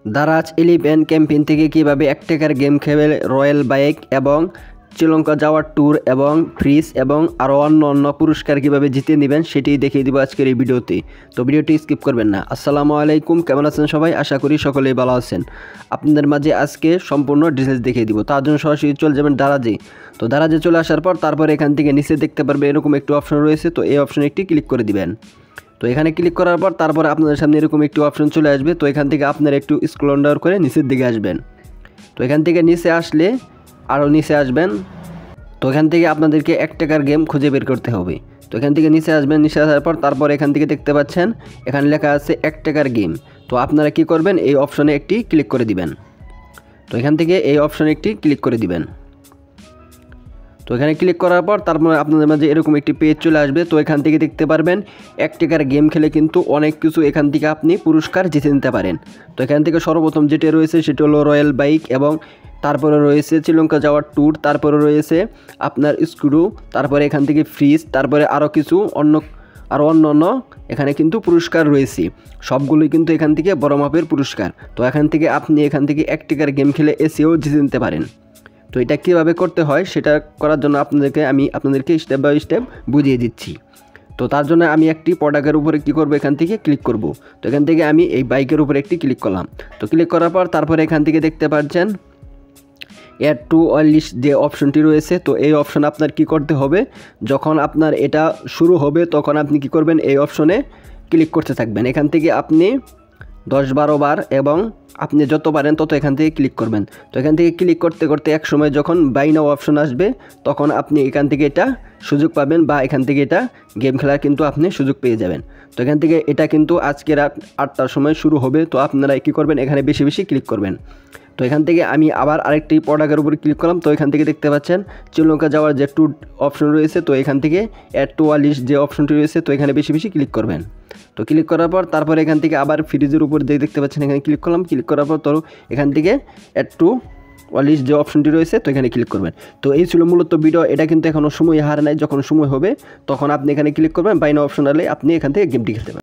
Daraz 11 campaign থেকে কিভাবে 1 টাকার গেম খেলে রয়্যাল বাইক এবং শ্রীলঙ্কা যাওয়ার ট্যুর এবং ফ্রিজ এবং আরও অন্য পুরস্কার কীভাবে জিতে নেবেন সেটি দেখিয়ে দিব আজকের এই ভিডিওতে। তো ভিডিওটি স্কিপ করবেন না। আসসালামু আলাইকুম, কেমন আছেন সবাই? আশা করি সকলেই ভালো আছেন। আপনাদের মাঝে আজকে সম্পূর্ণ ডিটেলস দেখিয়ে দিব। তার জন্য সরাসরি চলে যাবেন দারাজে। তো দারাজে চলে আসার পর তারপরে এখান থেকে নিচে দেখতে পারবে এরকম একটি অপশন রয়েছে। তো এই অপশনে একটি ক্লিক করে দিবেন। তো এখানে ক্লিক করার পর তারপরে আপনাদের সামনে এরকম একটি অপশন চলে আসবে। তো এখান থেকে আপনারা একটু স্ক্রল ডাউন করে নিচের দিকে আসবেন। তো এখান থেকে নিচে আসলে আরও নিচে আসবেন। তো এখান থেকে আপনাদেরকে 1 টাকার গেম খুঁজে বের করতে হবে। তো এখান থেকে নিচে আসবেন। নিচে আসার পর তারপর এখান থেকে দেখতে পাচ্ছেন এখানে লেখা আছে 1 টাকার গেম। তো আপনারা কি করবেন, এই অপশনে একটি ক্লিক করে দিবেন। তো এখান থেকে এই অপশনে একটি ক্লিক করে দিবেন। তো এখানে ক্লিক করার পর তারপরে আপনাদের মাঝে এরকম একটি পেজ চলে আসবে। তো এখান থেকে দেখতে পারবেন 1 টাকার গেম খেলে কিন্তু অনেক কিছু এখান থেকে আপনি পুরস্কার জিতে নিতে পারেন। তো এখান থেকে সর্বপ্রথম যেটা রয়েছে সেটা হলো রয়্যাল বাইক, এবং তারপরে রয়েছে শ্রীলঙ্কা যাওয়ার ট্যুর, তারপরে রয়েছে আপনার স্ক্রু, তারপরে এখান থেকে ফ্রিজ, তারপরে আরও কিছু অন্য এখানে কিন্তু পুরস্কার রয়েছে। সবগুলোই কিন্তু এখান থেকে বড় মাপের পুরস্কার। তো এখান থেকে আপনি এখান থেকে 1 টাকার গেম খেলে এসেও জিতে নিতে পারেন। তো এটা কীভাবে করতে হয় সেটা করার জন্য আমি আপনাদেরকে স্টেপ বাই স্টেপ বুঝিয়ে দিচ্ছি। তো তার জন্য আমি একটি প্রোডাক্টের উপরে কী করব, এখান থেকে ক্লিক করব। তো এখান থেকে আমি এই বাইকের উপরে একটি ক্লিক করলাম। তো ক্লিক করার পর তারপরে এখান থেকে দেখতে পাচ্ছেন অ্যাড টু ওয়াচ লিস্ট যে অপশনটি রয়েছে। তো এই অপশন আপনার কি করতে হবে, যখন আপনার এটা শুরু হবে তখন আপনি কি করবেন, এই অপশনে ক্লিক করতে থাকবেন। এখান থেকে আপনি 10-12 বার এবং আপনি যত পারেন তত এখান থেকে ক্লিক করবেন। তো এখান থেকে ক্লিক করতে করতে এক সময় যখন বাই নাও অপশন আসবে তখন আপনি এখান থেকে এটা সুযোগ পাবেন, বা এখান থেকে এটা গেম খেলার কিন্তু আপনি সুযোগ পেয়ে যাবেন। তো এখান থেকে এটা কিন্তু আজকে রাত 8টার সময় শুরু হবে। তো আপনারা কী করবেন, এখানে বেশি বেশি ক্লিক করবেন। তো এখান থেকে আমি আবার আরেকটি প্রোডাক্টের উপরে ক্লিক করলাম। তো এখান থেকে দেখতে পাচ্ছেন শ্রীলঙ্কা যাওয়ার যে ট্যুর অপশন রয়েছে। তো এখান থেকে অ্যাড টু ওয়াচ লিস্ট যে অপশনটি রয়েছে, তো এখানে বেশি বেশি ক্লিক করবেন। তো ক্লিক করার পর তারপরে এখান থেকে আবার ফ্রিজের উপর দেখতে পাচ্ছেন এখানে ক্লিক করলাম। ক্লিক করার পর তো এখান থেকে অ্যাড টু ওয়াচ লিস্ট যে অপশনটি রয়েছে, তো এখানে ক্লিক করবেন। তো এই ছিল মূলত ভিডিও। এটা কিন্তু এখনও সময় হার নাই, যখন সময় হবে তখন আপনি এখানে ক্লিক করবেন, বাই নাও অপশন হলে আপনি এখান থেকে গেমটি খেলতে পারেন।